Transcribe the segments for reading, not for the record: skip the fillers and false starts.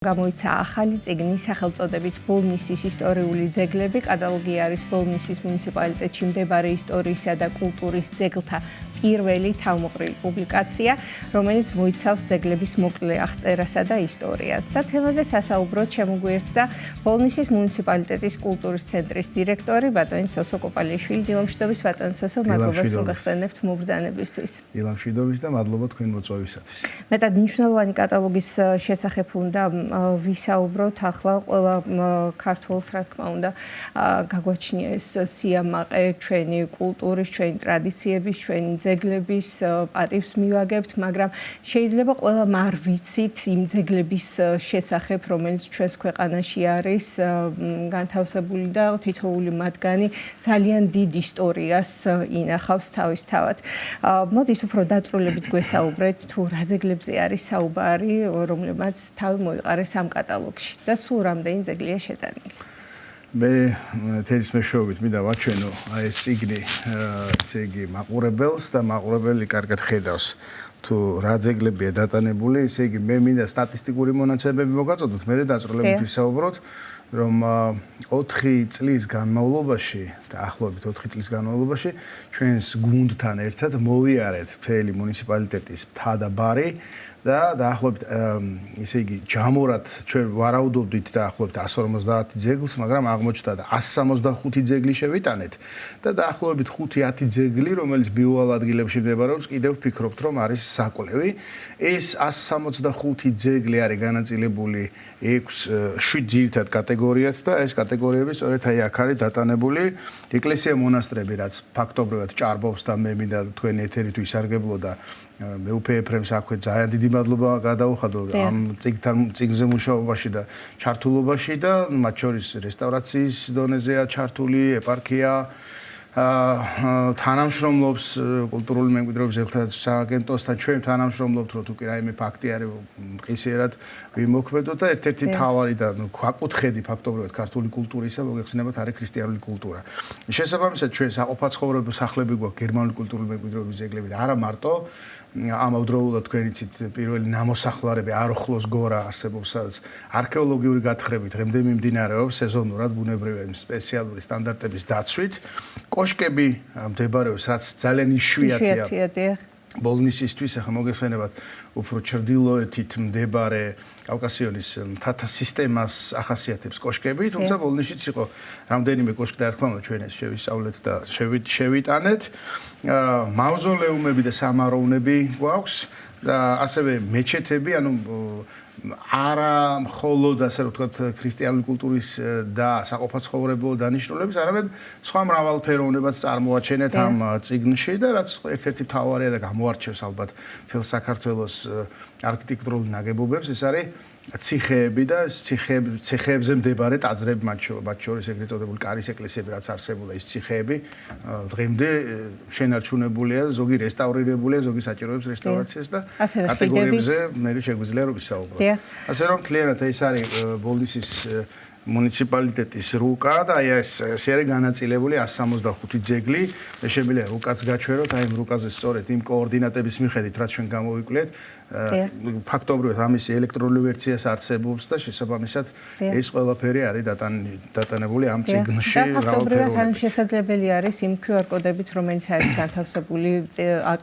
გამოიცა ახალი წიგნი სახელწოდებით ბოლნისის ისტორიული ძეგლები. კატალოგი არის ბოლნისის მუნიციპალიტეტში მდებარე ისტორიისა და კულტურის ძეგლთა პირველი თავმოყრილი პუბლიკაცია, რომელიც მოიცავს ძეგლების მოკლე აღწერასა და ისტორიას. და თემაზე სასაუბროდ შემოგვიერთდა ბოლნისის მუნიციპალიტეტის კულტურის ცენტრის დირექტორი ბატონი სოსო კოპალიაშვილი. დილამშვიდობის ბატონ სოსო, მადლობა მოგახსენებთ მოგბრძანებისთვის. დილამშვიდობის და მადლობა თქვენ მოწვევისათვის. მეტად მნიშვნელოვანი კატალოგის შესახებ უნდა ვისაუბროთ. ახლა ყველა ქართველს, რა თქმა უნდა, გაგვაჩნია ეს სიამაყე ჩვენი კულტურის, ჩვენი ტრადიციების, ჩვენი ძეგლების პატივს მივაგებთ, მაგრამ შეიძლება ყველამ არ ვიცით იმ ძეგლების შესახებ, რომელიც ჩვენს ქვეყანაში არის განთავსებული და თითოეული მათგანი ძალიან დიდ ისტორიას ინახავს თავისთავად. მოდით უფრო დაწვრილებით გვესაუბრეთ, თუ რა ძეგლებზე არის საუბარი, რომლებმაც თავი მოიყარეს ამ კატალოგში და სულ რამდენი ძეგლია შეტანილი. მე თელის მეშვეობით მინდა ვაჩვენო აი ეს წიგნი, ესე იგი მაყურებელს და მაყურებელი კარგად ხედავს თუ რა ძეგლებია დატანებული, ესე იგი მე მინდა სტატისტიკური მონაცემები მოგაწოდოთ, მე დაწვრილებით ვისაუბროთ, რომ 4 წლის განმავლობაში, დაახლოებით 4 წლის განმავლობაში ჩვენს გუნდთან ერთად მოვიარეთ მთელი მუნიციპალიტეტის მთა და ბარი და დაახლოებით ესე იგი ჯამურად ჩვენ ვარაუდობდით დაახლოებით 150 ძეგლს, მაგრამ აღმოჩნდა 165 ძეგლი შევიტანეთ და დაახლოებით 5-10 ძეგლი, რომელიც ბიუვალ ადგილებში მდებარეობს, კიდევ ვფიქრობთ, რომ არის საკვლევი. ეს 165 ძეგლი არის განაწილებული 7 ძირითად კატეგორიად და ეს კატეგორიები სწორედ აი აქ არის დატანებული. ეკლესია მონასტრები, რაც ფაქტობრივად ჭარბობს და მე მინდა თქვენი ეთერით ვისარგებლო და მეუფე ეფრემს აქვე ძალიან დიდი მადლობა გადაუხადო ამ წიგნზე მუშაობაში და ჩართულობაში და მათ შორის რესტავრაციის დონეზეა ჩართული ეპარქია თანამშრომლობს კულტურული მემკვიდრეობის სააგენტოსთან, ჩვენ თანამშრომლობთ, რომ თუ კი რაიმე ფაქტი არის მყისიერად ვიმოქმედოთ და ერთ-ერთი მთავარი და ქვაკუთხედი ფაქტობრივად ქართული კულტურისა მოგეხსენებათ არის ქრისტიანული კულტურა. შესაბამისად ჩვენ საყოფაცხოვრებო სახლები გვაქვს გერმანული კულტურული მემკვიდრეობის ძეგლები და არა მარტო ამავდროულად თქვენ იცით პირველი ნამოსახლარები აროხლოს გორა არსებობს, სადაც არქეოლოგიური გათხრებით დღემდე მიმდინარეობს სეზონურად ბუნებრივი სპეციალური სტანდარტების დაცვით. კოშკები მდებარეობს, რაც ძალიან იშვიათია. ბოლნისისთვის ახლა მოგეხსენებათ უფრო ჩრდილოეთით მდებარე კავკასიონის მთათა სისტემას ახასიათებს კოშკები, თუმცა ბოლნისშიც იყო რამდენიმე კოშკი და რა თქმა უნდა ჩვენ ეს შევისწავლეთ და შევიტანეთ. მავზოლეუმები და სამაროვნები გვაქვს და ასევე მეჩეთები, ანუ არა მხოლოდ ასე რომ ვთქვათ ქრისტიანული კულტურის და საყოფაცხოვრებო დანიშნულების, არამედ სხვა მრავალფეროვნებაც წარმოაჩენეთ ამ წიგნში და რაც ერთ-ერთი მთავარია და გამოარჩევს ალბათ მთელ საქართველოს არქიტექტურულ ნაგებობებს, ეს არის ციხეები და ციხეებზე მდებარე ტაძრები, მათ შორის ეგრეთ წოდებული კარის ეკლესიები, რაც არსებობდა, ის ციხეები დღემდე შენარჩუნებულია, ზოგი რესტავრირებულია, ზოგი საჭიროებს რესტავრაციას და კატეგორიებზე მე შეგვიძლია რომ ვისაუბროთ. ასე რომ მთლიანად ეს არის ბოლნისის მუნიციპალიტეტის რუკა და აი ეს არის განაწილებული 165 ძეგლი. მე შემიძლია რუკაც გაჩვენოთ, აი იმ რუკაზე სწორედ იმ კოორდინატების მიხედვით, რაც ჩვენ გამოვიკლეთ, ფაქტობრივად ამისი ელექტრონული ვერსიას არსებობს და შესაბამისად ეს ყველაფერი არის დატანებული ამ წიგნში მრავალფეროვნებით. და შესაძლებელი არის იმ QR კოდებით, რომელიც არის განთავსებული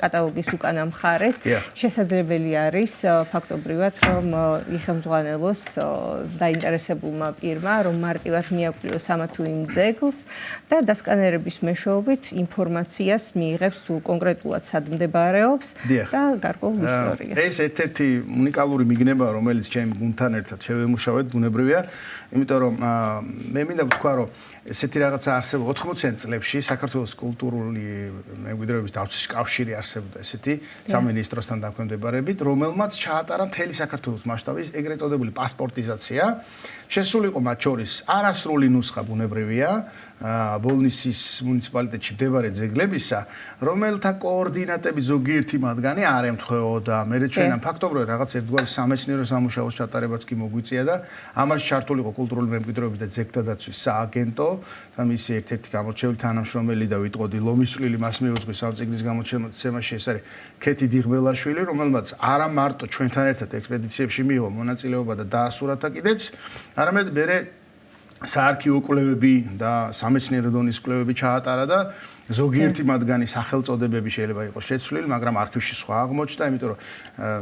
კატალოგის უკანა მხარეს, შესაძლებელი არის ფაქტობრივად რომ იხელმძღვანელოს დაინტერესებულმა პირმა რომ მარტივად მიაკვლიოს ამა თუ იმ ძეგლს და დასკანერების მეშვეობით ინფორმაციას მიიღებს თუ კონკრეტულად სად მდებარეობს და გარკვეულ ისტორიას. ეს ერთ-ერთი უნიკალური მიგნება, რომელიც ჩემ გუნდთან ერთად შევემუშავეთ, ბუნებრივია, იმიტომ რომ მე მინდა ვთქვა, რომ ესეთი რაღაცა არსებობს 80-იან წლებში საქართველოს კულტურული მემკვიდრეობის დაცვის კავშირი არსებობდა ესეთი სამინისტროსთან დაქვემდებარებით, რომელმაც ჩაატარა მთელი საქართველოს მასშტაბის ეგრეთ წოდებული პასპორტიზაცია. შესული იყო მათ მათ შორის არასრული ნუსხა ბუნებრივია ბოლნისის მუნიციპალიტეტში მდებარე ძეგლებისა, რომელთა კოორდინატები ზოგიერთი მათგანი არ ემთხვეოდა. მე ჩვენამ ფაქტობრივად რაღაც ერთგვარი სამეცნიერო სამუშაოს ჩატარებაც კი მოგვიწია და ამას ჩართული იყო კულტურული მემკვიდრეობის და ძეგლთა დაცვის სააგენტო და მისი ერთ-ერთი გამორჩეული თანამშრომელი და ვიტყოდი ლომისწვლილი მას მიუძღვის ამ წიგნის გამოცემაში ეს არის ქეთი დიღბელაშვილი, რომელმაც არა მარტო ჩვენთან ერთად ექსპედიციებში მიიღო მონაწილეობა და დაასურათა კიდეც, არამედ მერე საარქივო კვლევები და სამეცნიერო დონის კვლევები ჩაატარა და ზოგიერთი მათგანი სახელწოდებები შეიძლება იყოს შეცვლილი, მაგრამ არქივში სხვა აღმოჩნდა, იმიტომ რომ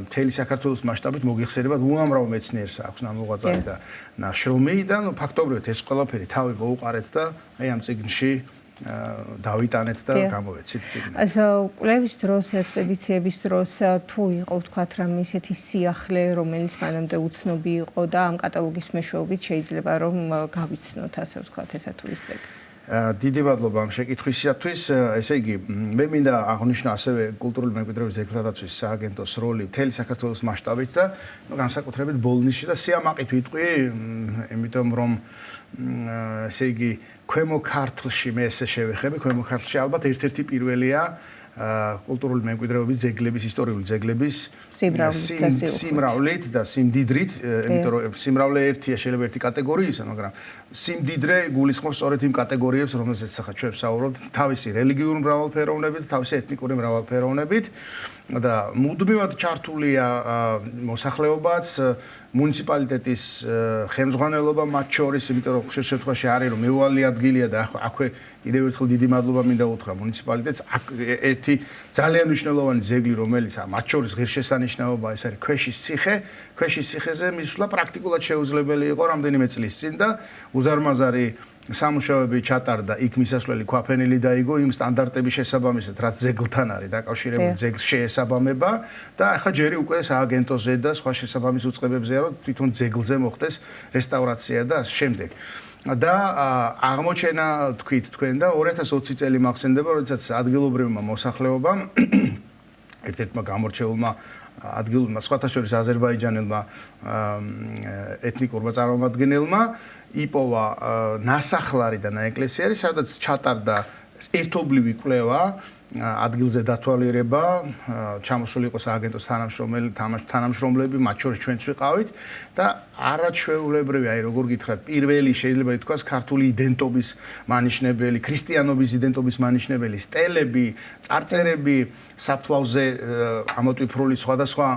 მთელი საქართველოს მასშტაბით მოგიხსენებათ უამრავ მეცნიერს აქვს ნამოღვაწარი და ნაშრომი და ფაქტობრივად ეს ყველაფერი თავი მოუყარეთ და აი ამ წიგნში დავიტანეთ და გამოვეცით წიგნად. ასე კვლევის დროს, ექსპედიციების დროს თუ იყო თქვათ რამ ისეთი სიახლე, რომელიც მანამდე უცნობი იყო და ამ კატალოგის მეშვეობით შეიძლება რომ გავიცნოთ, ასე ვთქვათ, ესა თუ ის წეგნი. დიდი მადლობა ამ შეკითხვისათვის. ესე იგი, მე მინდა აღვნიშნო ასევე კულტურული მემკვიდრეობის ძეგლთა დაცვის სააგენტოს როლი მთელი საქართველოს მასშტაბით და განსაკუთრებით ბოლნისში და სიამაყით ვიტყვი, იმიტომ რომ ესე იგი, ქვემო ქართლში მე ესე შევეხები, ქვემო ქართლში ალბათ ერთ-ერთი პირველია კულტურული მემკვიდრეობის ძეგლების, ისტორიული ძეგლების სიმრავლით და სიმდიდრით, იმიტომ რომ სიმრავლე ერთია შეიძლება ერთი კატეგორიისა, მაგრამ სიმდიდრე გულისხმობს სწორედ იმ კატეგორიებს, რომელზეც ახლა ჩვენ ვსაუბრობთ, თავისი რელიგიური მრავალფეროვნებით, თავისი ეთნიკური მრავალფეროვნებით და მუდმივად ჩართულია მოსახლეობაც მუნიციპალიტეტის ხელმძღვანელობა მათ შორის, იმიტომ რომ ხშირ შემთხვევაში არის რომ მეუვალი ადგილია და აქვე კიდევ ერთხელ დიდი მადლობა მინდა უთხრა მუნიციპალიტეტს. ერთი ძალიან მნიშვნელოვანი ძეგლი, რომელიც მათ შორის ღირსშესანიშნაობა, ეს არის ქვეშის ციხე. ქვეშის ციხეზე მისვლა პრაქტიკულად შეუძლებელი იყო რამდენიმე წლის წინ და უზარმაზარი სამუშაოები ჩატარდა, იქ მისასვლელი ქვაფენილი დაიგო იმ სტანდარტების შესაბამისად, რაც ძეგლთან არის დაკავშირებული, ძეგლს შეესაბამება და ახლა ჯერი უკვე სააგენტოზე და სხვა შესაბამის უწყებებზეა, რომ თვითონ ძეგლზე მოხდეს რესტავრაცია და ამ შემდეგ. და აღმოჩენა თქვით თქვენ და 2020 წელი მახსენდება, როდესაც ადგილობრივმა მოსახლეობამ ერთ-ერთმა გამორჩეულმა ადგილურმა სხვათა შორის აზერბაიჯანელმა ეთნიკურმა წარმომადგენელმა იპოვა ნასახლარი და ნაეკლესიარი, სადაც ჩატარდა ერთობლივი კვლევა, ადგილზე დათვალიერება, ჩამოსული იყო სააგენტოს თანამშრომლები, მათ შორის ჩვენც ვიყავით და არაჩვეულებრივი, აი როგორ გითხრათ, პირველი შეიძლება ითქვას ქართული იდენტობის მანიშნებელი, ქრისტიანობის იდენტობის მანიშნებელი სტელები, წარწერები, საფლავზე ამოტვიფრული სხვადასხვა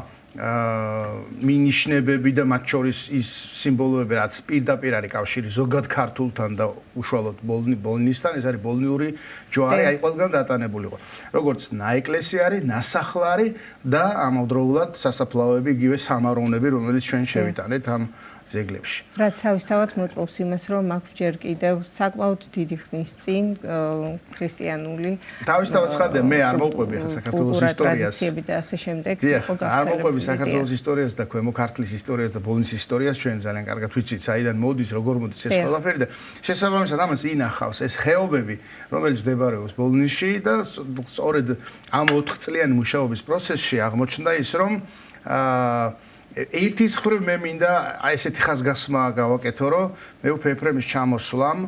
მინიშნებები და მათ შორის ის სიმბოლოები, რაც პირდაპირ არის კავშირი ზოგად ქართულთან და უშუალოდ ბოლნისთან, ეს არის ბოლნიური ჯვარი, აი ყველგან დატანებული იყო. როგორც ნაეკლესიარი, ნასახლარი და ამავდროულად სასაფლაოები, იგივე სამაროვნები, რომელიც ჩვენ შევიტანეთ ამ ძეგლებში. რაც თავისთავად მოწმობს იმას, რომ აქვს ჯერ კიდევ საკმაოდ დიდი ხნის წინ ქრისტიანული თავისთავად ცხადია, მე არ მოვყვები ახლა საქართველოს ისტორიას. ტრადიციები და ასე შემდეგ. არ მოვყვები საქართველოს ისტორიას და ქვემო ქართლის ისტორიას და ბოლნის ისტორიას, ჩვენ ძალიან კარგად ვიცით, საიდან მოდის, როგორ მოდის ეს ყველაფერი და შესაბამისად ამას ინახავს ეს ხეობები, რომელიც მდებარეობს ბოლნისში და სწორედ ამ 4 წლიანი მუშაობის პროცესში აღმოჩნდა ის, რომ ერთის მხრივ მე მინდა აი ესეთი ხაზგასმა გავაკეთო, რომ მეუფე ეფრემის ჩამოსვლამ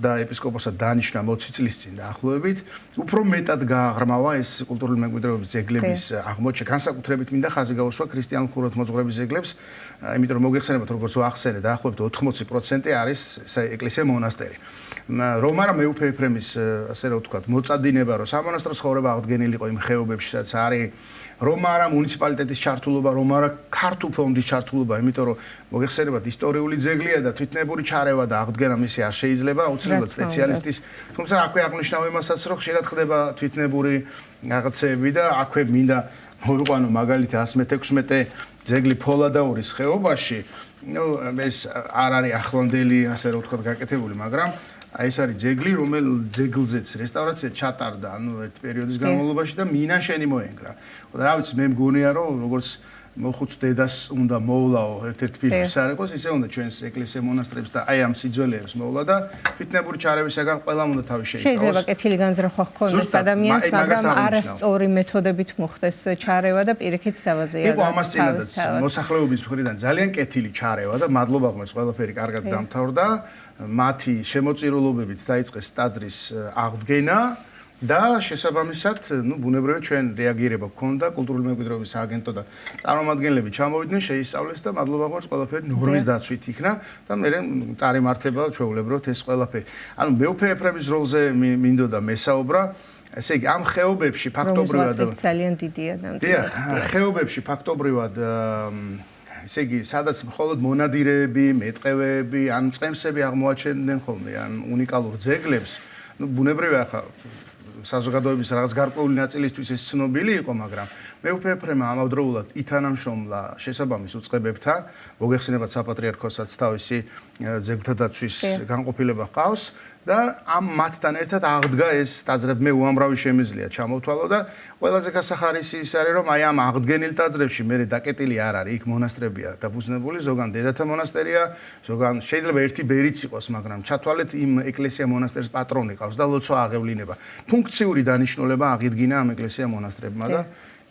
და ეპისკოპოსად დანიშნა 20 წლის წინ დაახლოებით, უფრო მეტად გააღრმავა ეს კულტურული მემკვიდრეობის ძეგლების აღმოჩენა, განსაკუთრებით მინდა ხაზი გაუსვა ქრისტიან ხუროთმოძღვრების ძეგლებს, იმიტომ რომ მოგეხსენებათ, როგორც ვახსენე, დაახლოებით 80% არის ეკლესია მონასტერი. რომ არა მეუფე ეფრემის, ასე რომ ვთქვათ, მოწადინება, რომ სამონასტრო ცხოვრება აღდგენილი იყო იმ ხეობებში, სადაც არის რომ არა მუნიციპალიტეტის ჩართულობა, რომ არა ქართულ ფონდის ჩართულობა, იმიტომ რომ მოგეხსენებათ ისტორიული ძეგლია და თვითნებური ჩარევა და აღდგენა მისი არ შეიძლება, აუცილებლად სპეციალისტის, თუმცა აქვე აღნიშნავ იმასაც, რომ ხშირად ხდება თვითნებური რაღაცეები და აქვე მინდა მოვიყვანო მაგალითად 116 ძეგლი ფოლადაურის ხეობაში, ნუ ეს არ არის ახლანდელი, ასე რომ ვთქვათ, გაკეთებული, მაგრამ აი ეს არის ძეგლი, რომელიც ძეგლზეც რესტავრაცია ჩატარდა, ანუ ერთ პერიოდის განმავლობაში და მინაშენი მოენგრა. და რა ვიცი, მე მგონია, რომ როგორც მოხუც დედას უნდა მოვლაო ერთ-ერთ ფილმი სარეკოს, ისე უნდა ჩვენს ეკლესია მონასტრებს და აი ამ სიძველეებს მოვლა და თვითნებური ჩარევისაგან ყველამ უნდა თავი შეიკავოს. შეიძლება კეთილი განზრახვა ჰქონდეს ადამიანს, მაგრამ არასწორი მეთოდებით მოხდეს ჩარევა და პირიქით დავაზეა. იყო ამას წინადაც მოსახლეობის მხრიდან ძალიან კეთილი ჩარევა და მადლობა ღმერთს, ყველაფერი კარგად დამთავრდა. მათი შემოწირულობებით დაიწყეს ტაძრის აღდგენა. და შესაბამისად, ბუნებრივია ჩვენ რეაგირება გქონდა, კულტურული მემკვიდრეობის სააგენტო და წარმომადგენლები ჩამოვიდნენ, შეისწავლეს და მადლობა ღმერთს ყველაფერი ნორმის დაცვით იქნა და მე წარიმართება ჩვეულებრივად ეს ყველაფერი. ანუ მეუფე ეფრემის როლზე მინდოდა მესაუბრა, ესე იგი ამ ხეობებში ფაქტობრივად ძალიან დიდია ნამდვილად. დიახ, ხეობებში ფაქტობრივად ესე იგი, სადაც მხოლოდ მონადირეები, მეტყევეები, ან წემსები აღმოაჩენდნენ ხოლმე, ან უნიკალურ ძეგლებს, ბუნებრივია ხა საზოგადოების რაღაც გარკვეული ნაწილისთვის ეს ცნობილი იყო, მაგრამ მეუფე ეფრემმა ამავდროულად ითანამშრომლა შესაბამის უწყებებთან, მოგეხსენებათ საპატრიარქოსაც თავისი ძეგლთა დაცვის განყოფილება ჰყავს და ამ მათთან ერთად აღდგა ეს ტაძრები, მე უამრავი შემიძლია ჩამოვთვალო და ყველაზე გასახარისი ის არის, რომ აი ამ აღდგენილ ტაძრებში მე დაკეტილი არ არის, იქ მონასტრებია დაფუძნებული, ზოგან დედათა მონასტერია, ზოგან შეიძლება ერთი ბერიც იყოს, მაგრამ ჩათვალეთ იმ ეკლესია მონასტერს პატრონი ყავს და ლოცვა აღევლინება. ფუნქციური დანიშნულება აღიდგინა ამ ეკლესია მონასტრებმა და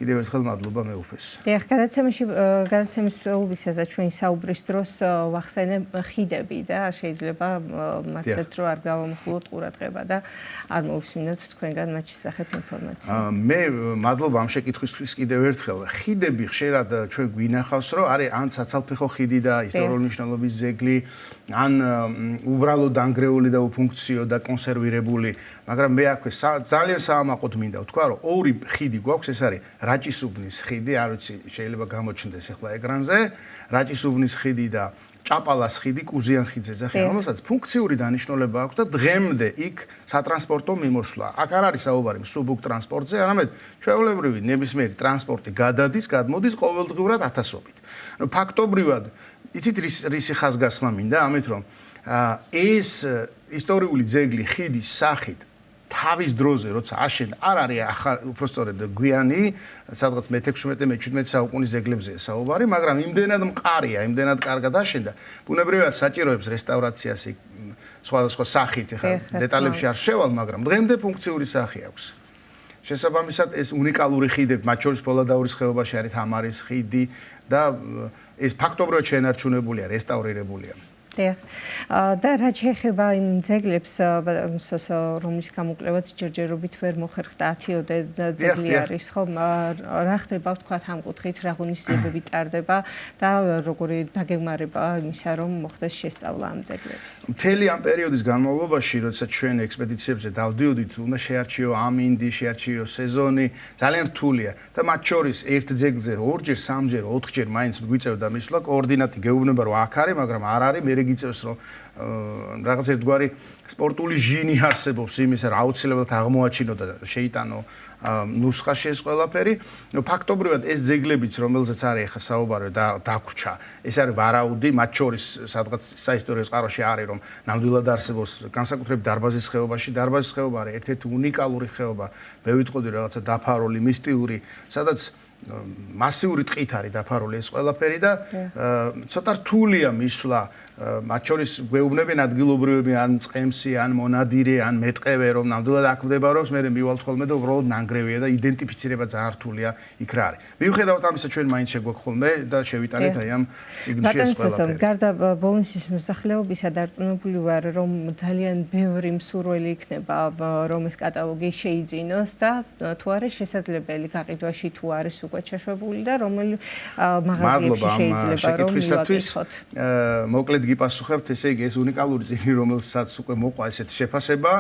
კიდევ ერთხელ მადლობა მეუფეს. დიახ, გადაცემის მსვლელობისას ჩვენი საუბრის დროს ვახსენებ ხიდები და შეიძლება მათაც რო არ გავამხულოთ ყურადღება და არ მოვისმინოთ თქვენგან მათ შესახებ ინფორმაცია. მე მადლობა ამ შეკითხვისთვის კიდევ ერთხელ. ხიდები ხშირად ჩვენ გვინახავს, რომ არის ან საცალფეხო ხიდი და ისტორიული მნიშვნელობის ძეგლი, ან უბრალოდ დანგრეული და უფუნქციო და კონსერვირებული, მაგრამ მე აქვე ძალიან საამაყოდ მინდა ვთქვა, რომ ორი ხიდი გვაქვს, ეს არის რაჭისუბნის ხიდი, არ ვიცი, შეიძლება გამოჩნდეს ახლა ეკრანზე, რაჭისუბნის ხიდი და ჭაპალას ხიდი კუზიანხიძე ძახიან, რომელსაც ფუნქციური დანიშნულება აქვს და დღემდე იქ სატრანსპორტო მიმოსვლა. აქ არ არის საუბარი მსუბუქ ტრანსპორტზე, არამედ ჩვეულებრივი ნებისმიერი ტრანსპორტი გადადის, გადმოდის ყოველდღიურად ათასობით. ფაქტობრივად, იცით რისი ხაზგასმა მინდა, ამით რომ ეს ისტორიული ძეგლი ხიდის სახით თავის დროზე როცა აშენდა არ არის უბრალოდ გვიანი სადღაც მე-16-მე-17 საუკუნის ძეგლებზეა საუბარი, მაგრამ იმდენად მყარია, იმდენად კარგად აშენდა, ბუნებრივად საჭიროებს რესტავრაციას სხვადასხვა სახით, ხა დეტალებში არ შევალ, მაგრამ დღემდე ფუნქციური სახი აქვს. შესაბამისად ეს უნიკალური ხიდები, მათ შორის ფოლადაურის ხეობაში არის თამარის ხიდი და ეს ფაქტობრივად შენარჩუნებულია, რესტავრირებულია. და რაც შეეხება იმ ძეგლებს, რომლის გამოკვლევაც ჯერჯერობით ვერ მოხერხდა 10-ოდე ძეგლი არის, ხო? რა ხდება ვთქვათ ამ კუთხით, რა ღონისძიებები ტარდება და როგორი დაგეგმარება იმისა, რომ მოხდეს შესწავლა ამ ძეგლების. მთელი ამ პერიოდის განმავლობაში, როდესაც ჩვენ ექსპედიციებზე დავდიოდით, უნდა შეარჩიო ამინდი, შეარჩიო სეზონი, ძალიან რთულია და მათ შორის ერთ ძეგლზე ორჯერ, სამჯერ, ოთხჯერ მაინც გვიწევდა მისვლა, კოორდინატი გეუბნება რომ აქ არის, მაგრამ არ არის, მე გიწევს რომ რაღაც ერთგვარი სპორტული ჟინი არსებობს იმისა, რომ აუცილებლად აღმოაჩინო და შეიტანო ნუსხაში ეს ყველაფერი. ფაქტობრივად ეს ძეგლებიც, რომელზეც არის ახლა საუბარი და დაგვრჩა, ეს არის ვარაუდი, მათ შორის სადღაც საისტორიო წყაროში არის, რომ ნამდვილად არსებობს განსაკუთრებით დარბაზის ხეობაში. დარბაზის ხეობა არის ერთ-ერთი უნიკალური ხეობა, მე ვიტყოდი რაღაცა დაფარული, მისტიური, სადაც მასიური ტყით არის დაფარული ეს ყველაფერი და ცოტა რთულია მისვლა, მათ შორის გვეუბნებიან ადგილობრივები, ან წყემსი, ან მონადირე, ან მეტყევე, რომ ნამდვილად აქ მდებარეობს, მე მივალთ ხოლმე და უბრალოდ ნანგრევია და იდენტიფიცირება ძალიან რთულია იქ რა არის. მიუხედავად ამისა, ჩვენ მაინც შეგვაქვს ხოლმე და შევიტანეთ აი ამ წიგნში ეს ყველაფერი. გარდა ბოლნისის მოსახლეობისა დარწმუნებული ვარ, რომ ძალიან ბევრი მსურველი იქნება, რომ ეს კატალოგი შეიძინოს და თუ არის შესაძლებელი გაყიდვაში თუ არის უკვე ჩაშვებული და რომელი მაღაზიებში შეიძლება რომ მივაკითხოთ. მოკლედ გიპასუხებთ, ესე იგი ეს უნიკალური წიგნი, რომელსაც უკვე მოყვა ესეთ შეფასება.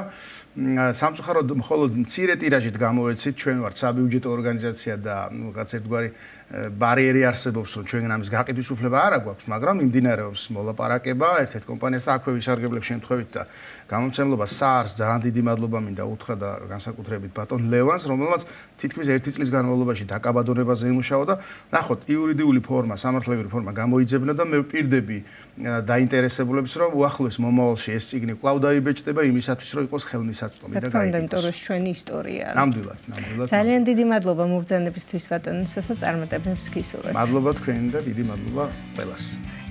სამწუხაროდ მხოლოდ მცირე ტირაჟით გამოეცით, ჩვენ ვართ საბიუჯეტო ორგანიზაცია და რაღაც ერთგვარი ბარიერი არსებობს, რომ ჩვენ ამის გაყიდვის უფლება არ აქვს, მაგრამ მიმდინარეობს მოლაპარაკება ერთ-ერთ კომპანიასთან, აქვე ვისარგებლებ შემთხვევით და გამომცემლობა SARS ძალიან დიდი მადლობა მინდა უთხრა და განსაკუთრებით ბატონ ლევანს, რომელმაც თითქმის 1 წლის განმავლობაში დაკაბადონებაზე იმუშავა და ნახოთ, იურიდიული ფორმა, სამართლებრივი ფორმა გამოიძებნა და მე ვპირდები დაინტერესებულებს, რომ უახლოეს მომავალში ეს წიგნი კვლავ დაიბეჭდება იმისათვის, რომ იყოს ხელმისაწვდომი და გაიგოს. ჩვენი ისტორია. ნამდვილად. ძალიან დიდი მადლობა მობრძანებისთვის ბატონ სოსო, წარმატებები მოგწებებს გისურვებთ. მადლობა თქვენ და დიდი მადლობა ყველას.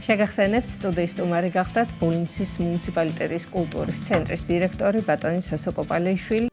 შეგახსენებთ სტუდიის სტუმარი გახდათ ბოლნისის მუნიციპალიტეტის კულტურის ცენტრის დირექტორი ბატონი სოსო კოპალეიშვილი.